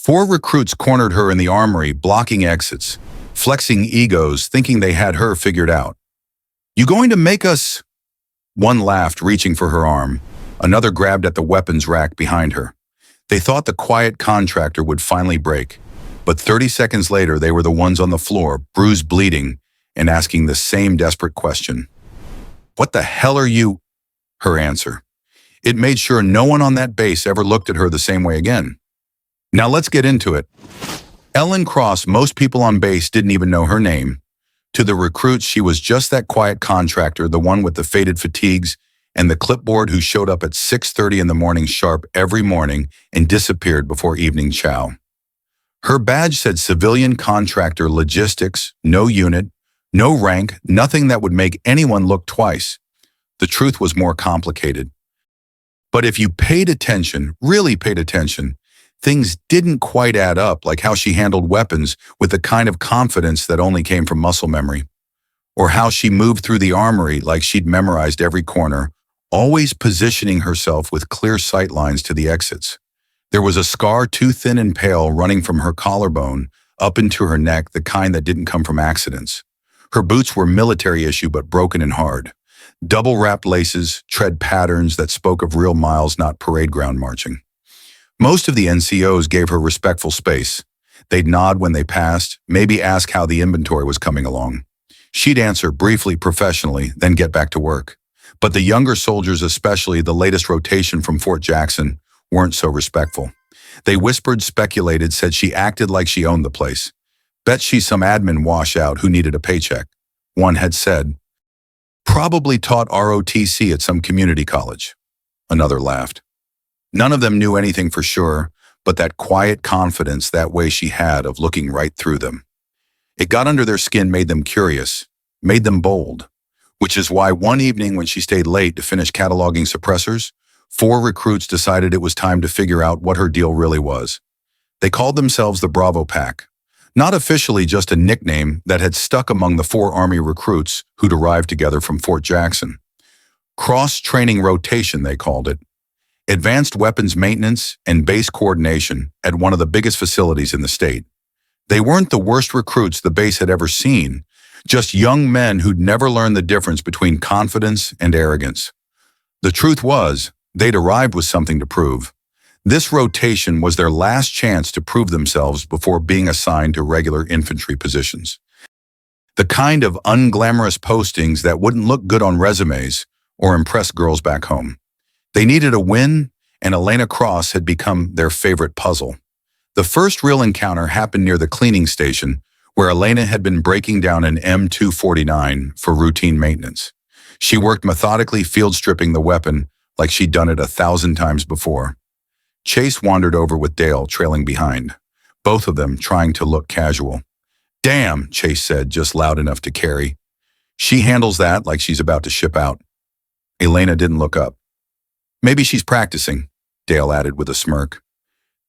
4 recruits cornered her in the armory, blocking exits, flexing egos, thinking they had her figured out. "You going to make us?" One laughed, reaching for her arm. Another grabbed at the weapons rack behind her. They thought the quiet contractor would finally break. But 30 seconds later, they were the ones on the floor, bruised, bleeding, and asking the same desperate question. "What the hell are you?" Her answer. It made sure no one on that base ever looked at her the same way again. Now let's get into it. Elena Cross, most people on base didn't even know her name. To the recruits, she was just that quiet contractor, the one with the faded fatigues and the clipboard who showed up at 6:30 in the morning sharp every morning and disappeared before evening chow. Her badge said civilian contractor logistics, no unit, no rank, nothing that would make anyone look twice. The truth was more complicated. But if you paid attention, really paid attention, things didn't quite add up, like how she handled weapons with the kind of confidence that only came from muscle memory, or how she moved through the armory like she'd memorized every corner, always positioning herself with clear sight lines to the exits. There was a scar too thin and pale running from her collarbone up into her neck, the kind that didn't come from accidents. Her boots were military issue but broken and hard. Double-wrapped laces, tread patterns that spoke of real miles, not parade ground marching. Most of the NCOs gave her respectful space. They'd nod when they passed, maybe ask how the inventory was coming along. She'd answer briefly, professionally, then get back to work. But the younger soldiers, especially the latest rotation from Fort Jackson, weren't so respectful. They whispered, speculated, said she acted like she owned the place. Bet she's some admin washout who needed a paycheck. One had said, probably taught ROTC at some community college. Another laughed. None of them knew anything for sure, but that quiet confidence, that way she had of looking right through them. It got under their skin, made them curious, made them bold. Which is why one evening when she stayed late to finish cataloging suppressors, 4 recruits decided it was time to figure out what her deal really was. They called themselves the Bravo Pack. Not officially, just a nickname that had stuck among the 4 Army recruits who'd arrived together from Fort Jackson. Cross-training rotation, they called it. Advanced weapons maintenance and base coordination at one of the biggest facilities in the state. They weren't the worst recruits the base had ever seen, just young men who'd never learned the difference between confidence and arrogance. The truth was, they'd arrived with something to prove. This rotation was their last chance to prove themselves before being assigned to regular infantry positions. The kind of unglamorous postings that wouldn't look good on resumes or impress girls back home. They needed a win, and Elena Cross had become their favorite puzzle. The first real encounter happened near the cleaning station, where Elena had been breaking down an M249 for routine maintenance. She worked methodically, field stripping the weapon like she'd done it 1,000 times before. Chase wandered over with Dale trailing behind, both of them trying to look casual. "Damn," Chase said, just loud enough to carry. "She handles that like she's about to ship out." Elena didn't look up. "Maybe she's practicing," Dale added with a smirk.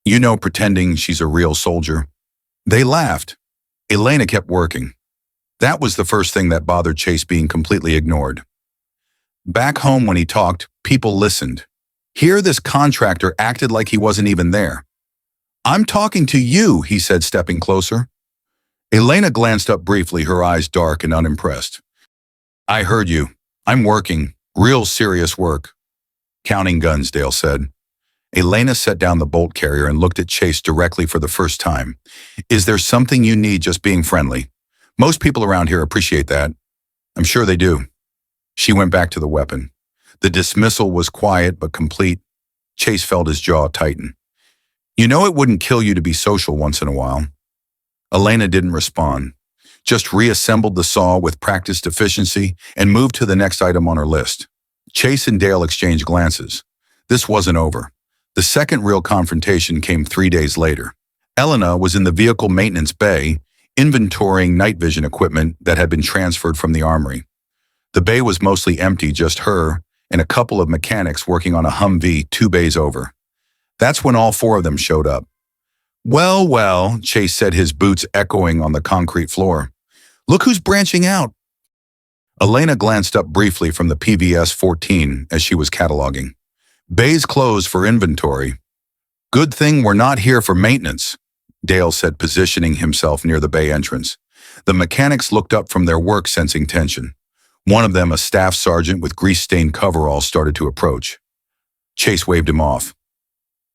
"You know, pretending she's a real soldier." They laughed. Elena kept working. That was the first thing that bothered Chase, being completely ignored. Back home when he talked, people listened. Here this contractor acted like he wasn't even there. "I'm talking to you," he said, stepping closer. Elena glanced up briefly, her eyes dark and unimpressed. "I heard you. I'm working. Real serious work." "Counting guns," Dale said. Elena set down the bolt carrier and looked at Chase directly for the first time. "Is there something you need? Just being friendly. Most people around here appreciate that." "I'm sure they do." She went back to the weapon. The dismissal was quiet but complete. Chase felt his jaw tighten. "You know it wouldn't kill you to be social once in a while." Elena didn't respond, just reassembled the saw with practiced efficiency and moved to the next item on her list. Chase and Dale exchanged glances. This wasn't over. The second real confrontation came 3 days later. Elena was in the vehicle maintenance bay, inventorying night vision equipment that had been transferred from the armory. The bay was mostly empty, just her and a couple of mechanics working on a Humvee 2 bays over. That's when all 4 of them showed up. "Well, well," Chase said, his boots echoing on the concrete floor. "Look who's branching out." Elena glanced up briefly from the PVS-14 as she was cataloging. "Bays closed for inventory. Good thing we're not here for maintenance," Dale said, positioning himself near the bay entrance. The mechanics looked up from their work, sensing tension. One of them, a staff sergeant with grease-stained coveralls, started to approach. Chase waved him off.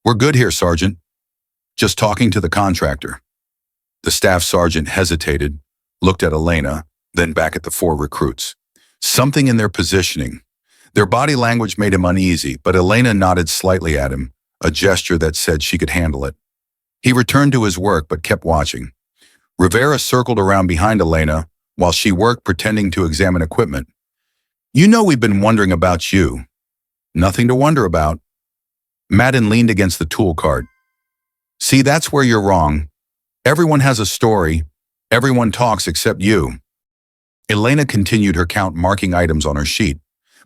"We're good here, Sergeant. Just talking to the contractor." The staff sergeant hesitated, looked at Elena, then back at the four recruits. Something in their positioning. Their body language made him uneasy, but Elena nodded slightly at him, a gesture that said she could handle it. He returned to his work but kept watching. Rivera circled around behind Elena while she worked, pretending to examine equipment. "You know we've been wondering about you." "Nothing to wonder about." Madden leaned against the tool cart. "See, that's where you're wrong. Everyone has a story. Everyone talks except you." Elena continued her count, marking items on her sheet,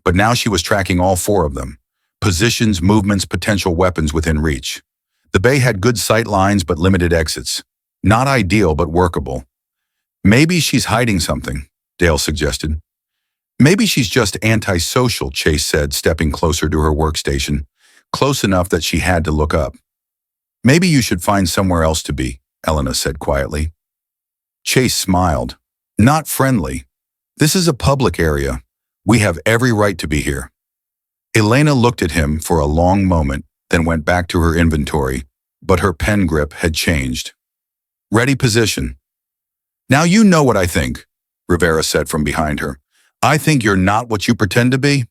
but now she was tracking all four of them. Positions, movements, potential weapons within reach. The bay had good sight lines but limited exits. Not ideal but workable. "Maybe she's hiding something," Dale suggested. "Maybe she's just antisocial," Chase said, stepping closer to her workstation, close enough that she had to look up. "Maybe you should find somewhere else to be," Elena said quietly. Chase smiled. "Not friendly. This is a public area. We have every right to be here." Elena looked at him for a long moment, then went back to her inventory, but her pen grip had changed. "Ready position." "Now you know what I think," Rivera said from behind her. "I think you're not what you pretend to be."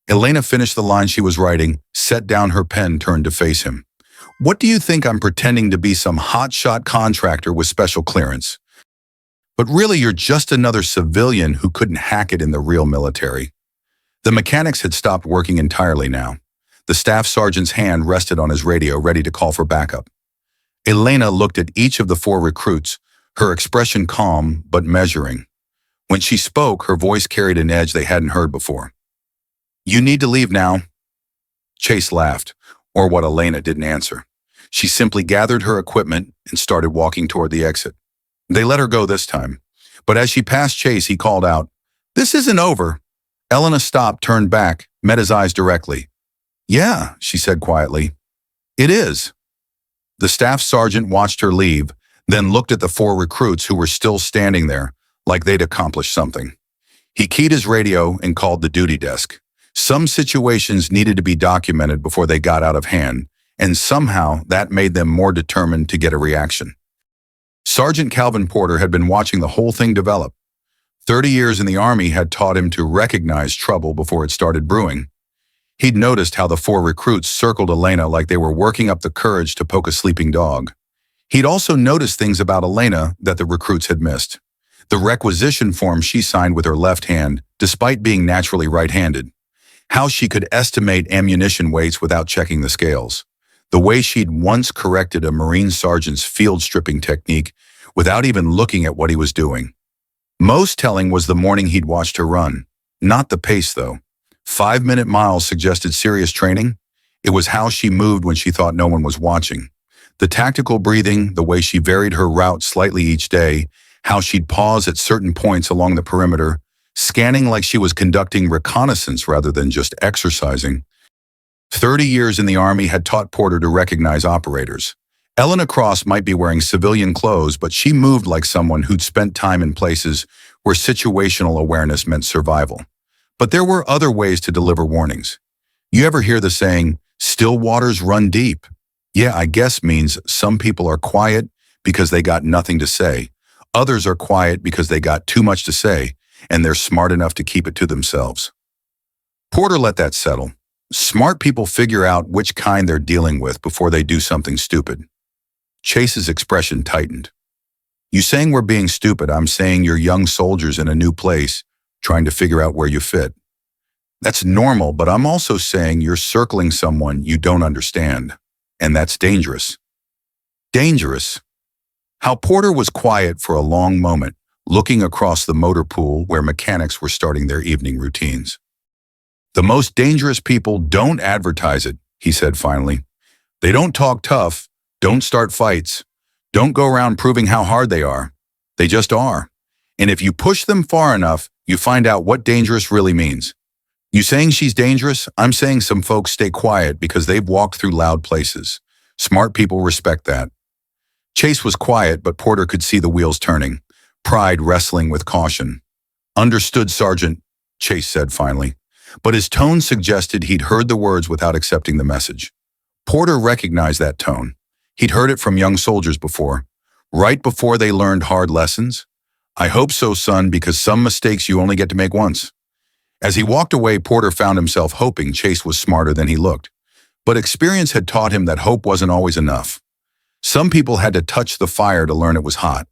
Elena finished the line she was writing, set down her pen, turned to face him. "What do you think I'm pretending to be, some hotshot contractor with special clearance? But really you're just another civilian who couldn't hack it in the real military." The mechanics had stopped working entirely now. The staff sergeant's hand rested on his radio, ready to call for backup. Elena looked at each of the four recruits, her expression calm but measuring. When she spoke, her voice carried an edge they hadn't heard before. "You need to leave now." Chase laughed, or what Elena didn't answer. She simply gathered her equipment and started walking toward the exit. They let her go this time, but as she passed Chase, he called out, "This isn't over." Elena stopped, turned back, met his eyes directly. "Yeah," she said quietly. "It is." The staff sergeant watched her leave, then looked at the four recruits who were still standing there, like they'd accomplished something. He keyed his radio and called the duty desk. Some situations needed to be documented before they got out of hand, and somehow that made them more determined to get a reaction. Sergeant Calvin Porter had been watching the whole thing develop. 30 years in the Army had taught him to recognize trouble before it started brewing. He'd noticed how the four recruits circled Elena like they were working up the courage to poke a sleeping dog. He'd also noticed things about Elena that the recruits had missed. The requisition form she signed with her left hand, despite being naturally right-handed. How she could estimate ammunition weights without checking the scales. The way she'd once corrected a Marine sergeant's field stripping technique without even looking at what he was doing. Most telling was the morning he'd watched her run. Not the pace, though. 5-minute miles suggested serious training. It was how she moved when she thought no one was watching. The tactical breathing, the way she varied her route slightly each day, how she'd pause at certain points along the perimeter, scanning like she was conducting reconnaissance rather than just exercising. 30 years in the Army had taught Porter to recognize operators. Elena Cross might be wearing civilian clothes, but she moved like someone who'd spent time in places where situational awareness meant survival. But there were other ways to deliver warnings. You ever hear the saying, "Still waters run deep"? Yeah, I guess means some people are quiet because they got nothing to say. Others are quiet because they got too much to say, and they're smart enough to keep it to themselves. Porter let that settle. Smart people figure out which kind they're dealing with before they do something stupid. Chase's expression tightened. "You saying we're being stupid, I'm saying you're young soldiers in a new place, trying to figure out where you fit. That's normal, but I'm also saying you're circling someone you don't understand, and that's dangerous." Dangerous. How Porter was quiet for a long moment, looking across the motor pool where mechanics were starting their evening routines. "The most dangerous people don't advertise it," he said finally. "They don't talk tough, don't start fights, don't go around proving how hard they are. They just are. And if you push them far enough, you find out what dangerous really means. You saying she's dangerous? I'm saying some folks stay quiet because they've walked through loud places. Smart people respect that." Chase was quiet, but Porter could see the wheels turning, pride wrestling with caution. "Understood, Sergeant," Chase said finally, but his tone suggested he'd heard the words without accepting the message. Porter recognized that tone. He'd heard it from young soldiers before, right before they learned hard lessons. "I hope so, son, because some mistakes you only get to make once." As he walked away, Porter found himself hoping Chase was smarter than he looked. But experience had taught him that hope wasn't always enough. Some people had to touch the fire to learn it was hot.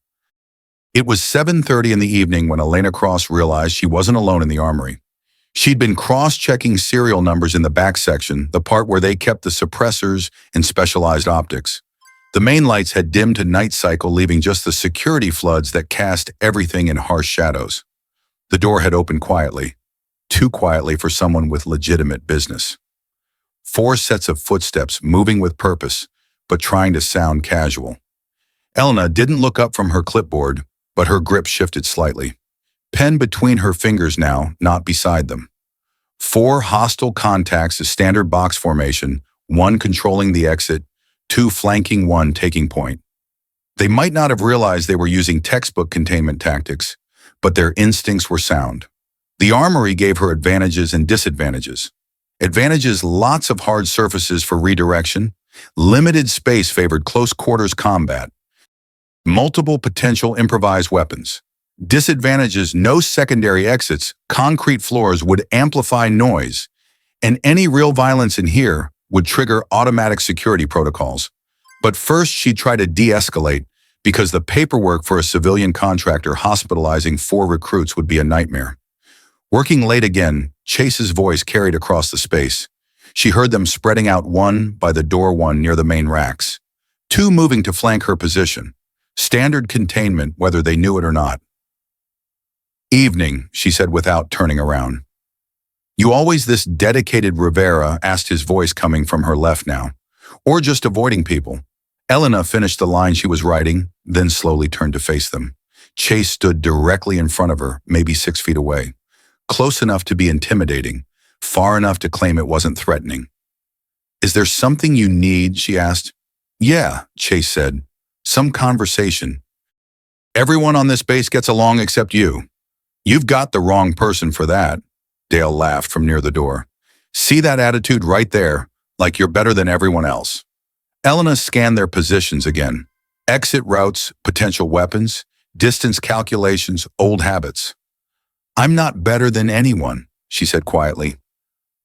It was 7:30 in the evening when Elena Cross realized she wasn't alone in the armory. She'd been cross-checking serial numbers in the back section, the part where they kept the suppressors and specialized optics. The main lights had dimmed to night cycle, leaving just the security floods that cast everything in harsh shadows. The door had opened quietly, too quietly for someone with legitimate business. 4 sets of footsteps, moving with purpose, but trying to sound casual. Elena didn't look up from her clipboard, but her grip shifted slightly. Pen between her fingers now, not beside them. 4 hostile contacts, a standard box formation, 1 controlling the exit, 2 flanking, 1 taking point. They might not have realized they were using textbook containment tactics, but their instincts were sound. The armory gave her advantages and disadvantages. Advantages: lots of hard surfaces for redirection, limited space favored close quarters combat, multiple potential improvised weapons. Disadvantages: no secondary exits, concrete floors would amplify noise, and any real violence in here would trigger automatic security protocols. But first she'd try to de-escalate, because the paperwork for a civilian contractor hospitalizing 4 recruits would be a nightmare. Working late again, Chase's voice carried across the space. She heard them spreading out, 1 by the door, 1 near the main racks. 2 moving to flank her position. Standard containment, whether they knew it or not. "Evening," she said without turning around. "You always this dedicated, Rivera?" asked his voice coming from her left now. "Or just avoiding people?" Elena finished the line she was writing, then slowly turned to face them. Chase stood directly in front of her, maybe 6 feet away. Close enough to be intimidating, far enough to claim it wasn't threatening. "Is there something you need?" she asked. "Yeah," Chase said. "Some conversation. Everyone on this base gets along except you." "You've got the wrong person for that," Dale laughed from near the door. "See that attitude right there, like you're better than everyone else." Elena scanned their positions again. Exit routes, potential weapons, distance calculations, old habits. "I'm not better than anyone," she said quietly.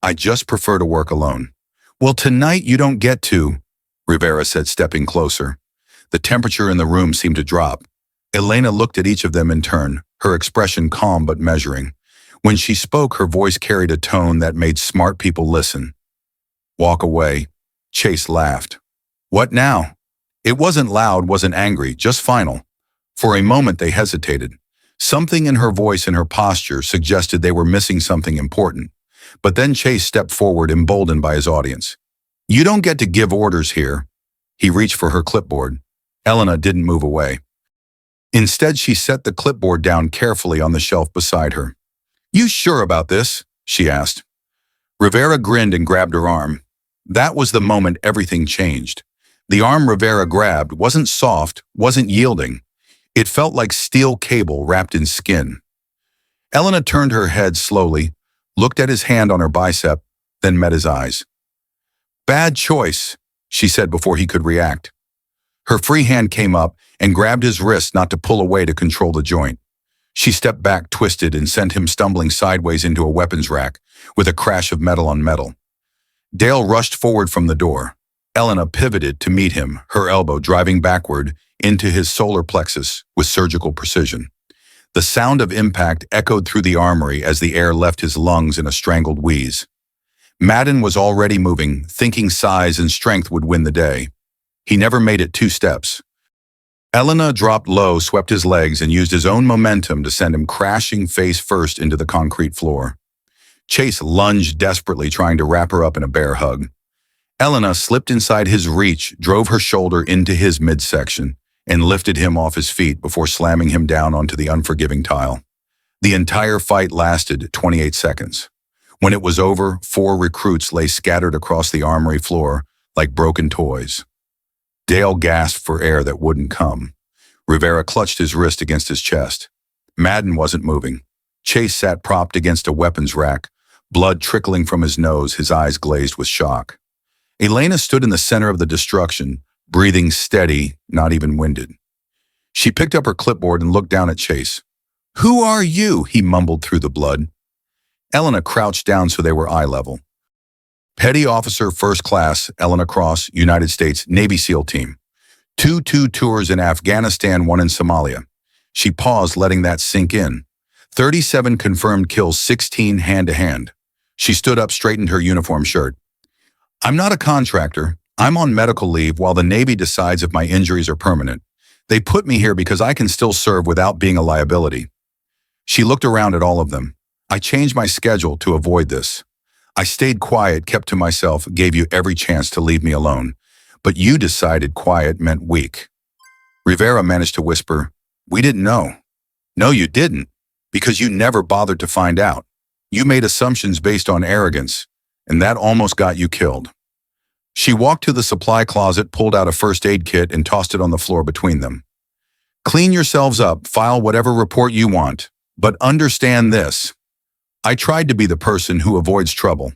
"I just prefer to work alone." "Well, tonight you don't get to," Rivera said, stepping closer. The temperature in the room seemed to drop. Elena looked at each of them in turn, her expression calm but measuring. When she spoke, her voice carried a tone that made smart people listen. "Walk away." Chase laughed. "What now?" It wasn't loud, wasn't angry, just final. For a moment they hesitated. Something in her voice and her posture suggested they were missing something important. But then Chase stepped forward, emboldened by his audience. "You don't get to give orders here." He reached for her clipboard. Elena didn't move away. Instead, she set the clipboard down carefully on the shelf beside her. "You sure about this?" she asked. Rivera grinned and grabbed her arm. That was the moment everything changed. The arm Rivera grabbed wasn't soft, wasn't yielding. It felt like steel cable wrapped in skin. Elena turned her head slowly, looked at his hand on her bicep, then met his eyes. "Bad choice," she said before he could react. Her free hand came up and grabbed his wrist, not to pull away, to control the joint. She stepped back, twisted, and sent him stumbling sideways into a weapons rack with a crash of metal on metal. Dale rushed forward from the door. Elena pivoted to meet him, her elbow driving backward into his solar plexus with surgical precision. The sound of impact echoed through the armory as the air left his lungs in a strangled wheeze. Madden was already moving, thinking size and strength would win the day. He never made it 2 steps. Elena dropped low, swept his legs, and used his own momentum to send him crashing face first into the concrete floor. Chase lunged desperately, trying to wrap her up in a bear hug. Elena slipped inside his reach, drove her shoulder into his midsection, and lifted him off his feet before slamming him down onto the unforgiving tile. The entire fight lasted 28 seconds. When it was over, 4 recruits lay scattered across the armory floor like broken toys. Dale gasped for air that wouldn't come. Rivera clutched his wrist against his chest. Madden wasn't moving. Chase sat propped against a weapons rack, blood trickling from his nose, his eyes glazed with shock. Elena stood in the center of the destruction, breathing steady, not even winded. She picked up her clipboard and looked down at Chase. "Who are you?" he mumbled through the blood. Elena crouched down so they were eye level. Petty Officer First Class Elena Cross, United States Navy SEAL Team. 2 tours in Afghanistan, 1 in Somalia. She paused, letting that sink in. 37 confirmed kills, 16 hand-to-hand. She stood up, straightened her uniform shirt. "I'm not a contractor. I'm on medical leave while the Navy decides if my injuries are permanent. They put me here because I can still serve without being a liability." She looked around at all of them. "I changed my schedule to avoid this. I stayed quiet, kept to myself, gave you every chance to leave me alone. But you decided quiet meant weak." Rivera managed to whisper, "We didn't know." "No, you didn't, because you never bothered to find out. You made assumptions based on arrogance, and that almost got you killed." She walked to the supply closet, pulled out a first aid kit, and tossed it on the floor between them. "Clean yourselves up, file whatever report you want, but understand this. I tried to be the person who avoids trouble.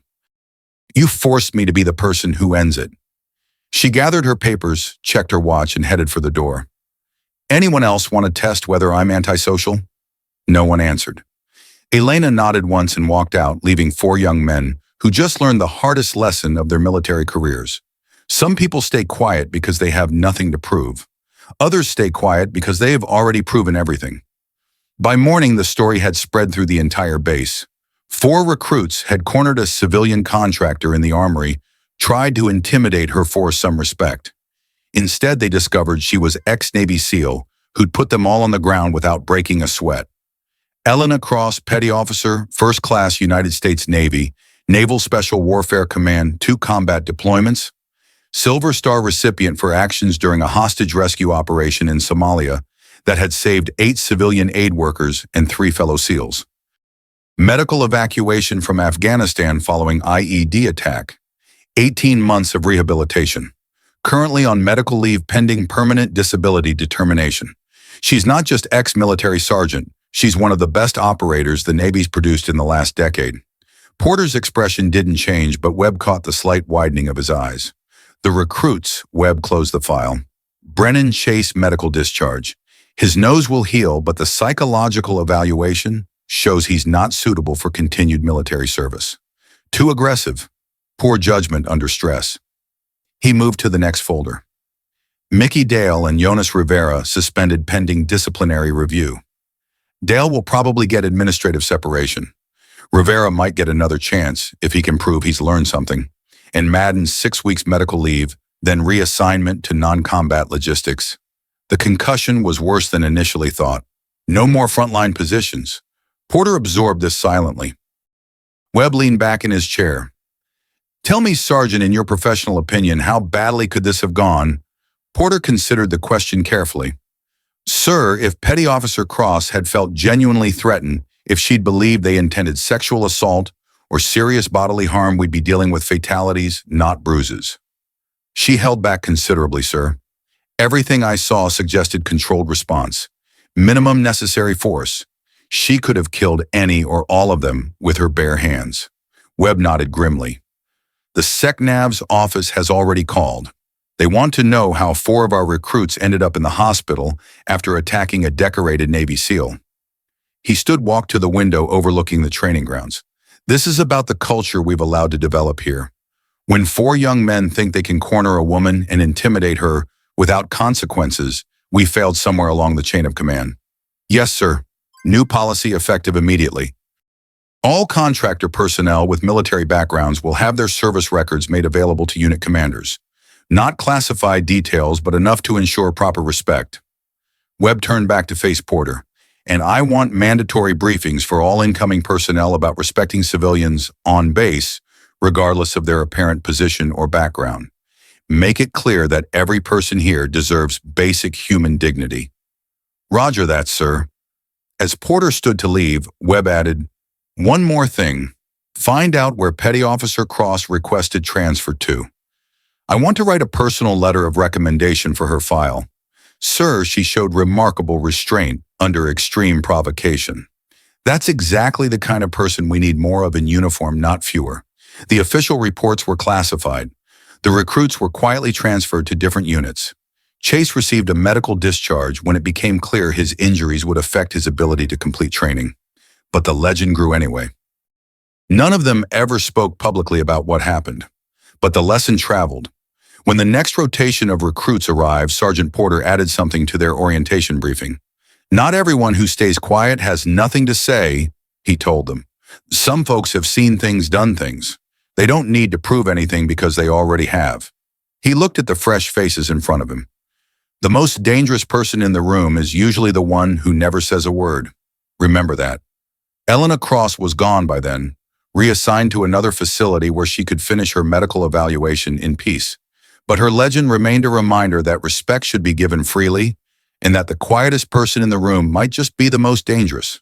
You forced me to be the person who ends it." She gathered her papers, checked her watch, and headed for the door. "Anyone else want to test whether I'm antisocial?" No one answered. Elena nodded once and walked out, leaving 4 young men who just learned the hardest lesson of their military careers. Some people stay quiet because they have nothing to prove. Others stay quiet because they have already proven everything. By morning, the story had spread through the entire base. 4 recruits had cornered a civilian contractor in the Armory, tried to intimidate her for some respect. Instead, they discovered she was ex-Navy SEAL who'd put them all on the ground without breaking a sweat. Elena Cross, Petty Officer, First Class, United States Navy, Naval Special Warfare Command, 2 combat deployments, Silver Star recipient for actions during a hostage rescue operation in Somalia that had saved 8 civilian aid workers and 3 fellow SEALs. Medical evacuation from Afghanistan following IED attack. 18 months of rehabilitation. Currently on medical leave pending permanent disability determination. She's not just ex-military sergeant, she's one of the best operators the Navy's produced in the last decade. Porter's expression didn't change, but Webb caught the slight widening of his eyes. "The recruits," Webb closed the file. "Brennan Chase medical discharge. His nose will heal, but the psychological evaluation shows he's not suitable for continued military service. Too aggressive. Poor judgment under stress." He moved to the next folder. Mickey Dale and Jonas Rivera suspended pending disciplinary review. Dale will probably get administrative separation. Rivera might get another chance if he can prove he's learned something. And Madden's 6 weeks medical leave, then reassignment to non-combat logistics. The concussion was worse than initially thought. No more frontline positions. Porter absorbed this silently. Webb leaned back in his chair. "Tell me, Sergeant, in your professional opinion, how badly could this have gone?" Porter considered the question carefully. "Sir, if Petty Officer Cross had felt genuinely threatened, if she'd believed they intended sexual assault or serious bodily harm, we'd be dealing with fatalities, not bruises." "She held back considerably, sir. Everything I saw suggested controlled response. Minimum necessary force. She could have killed any or all of them with her bare hands." Webb nodded grimly. "The SecNav's office has already called. They want to know how 4 of our recruits ended up in the hospital after attacking a decorated Navy SEAL." He walked to the window overlooking the training grounds. "This is about the culture we've allowed to develop here. When 4 young men think they can corner a woman and intimidate her without consequences, we failed somewhere along the chain of command." "Yes, sir. New policy effective immediately. All contractor personnel with military backgrounds will have their service records made available to unit commanders. Not classified details, but enough to ensure proper respect." Webb turned back to face Porter. "And I want mandatory briefings for all incoming personnel about respecting civilians on base, regardless of their apparent position or background. Make it clear that every person here deserves basic human dignity." "Roger that, sir." As Porter stood to leave, Webb added, "One more thing. Find out where Petty Officer Cross requested transfer to. I want to write a personal letter of recommendation for her file. Sir, she showed remarkable restraint under extreme provocation. That's exactly the kind of person we need more of in uniform, not fewer. The official reports were classified. The recruits were quietly transferred to different units. Chase received a medical discharge when it became clear his injuries would affect his ability to complete training. But the legend grew anyway. None of them ever spoke publicly about what happened. But the lesson traveled. When the next rotation of recruits arrived, Sergeant Porter added something to their orientation briefing. Not everyone who stays quiet has nothing to say, he told them. Some folks have seen things, done things. They don't need to prove anything because they already have. He looked at the fresh faces in front of him. The most dangerous person in the room is usually the one who never says a word. Remember that. Elena Cross was gone by then, reassigned to another facility where she could finish her medical evaluation in peace. But her legend remained a reminder that respect should be given freely, and that the quietest person in the room might just be the most dangerous.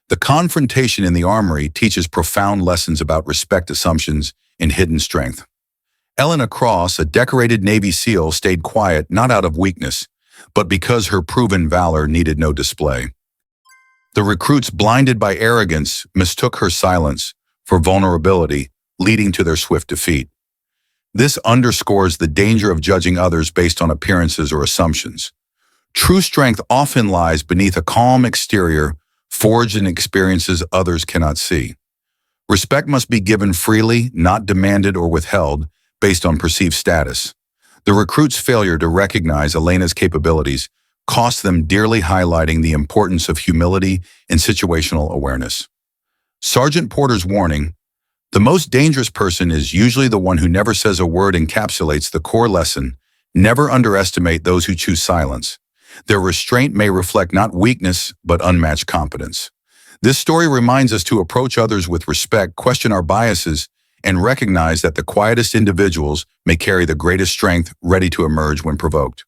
The confrontation in the Armory teaches profound lessons about respect assumptions and hidden strength. Elena Cross, a decorated Navy SEAL, stayed quiet not out of weakness, but because her proven valor needed no display. The recruits, blinded by arrogance, mistook her silence for vulnerability, leading to their swift defeat. This underscores the danger of judging others based on appearances or assumptions. True strength often lies beneath a calm exterior, forged in experiences others cannot see. Respect must be given freely, not demanded or withheld, based on perceived status. The recruits' failure to recognize Elena's capabilities cost them dearly, highlighting the importance of humility and situational awareness. Sergeant Porter's warning, the most dangerous person is usually the one who never says a word, encapsulates the core lesson. Never underestimate those who choose silence. Their restraint may reflect not weakness, but unmatched competence. This story reminds us to approach others with respect, question our biases, and recognize that the quietest individuals may carry the greatest strength, ready to emerge when provoked.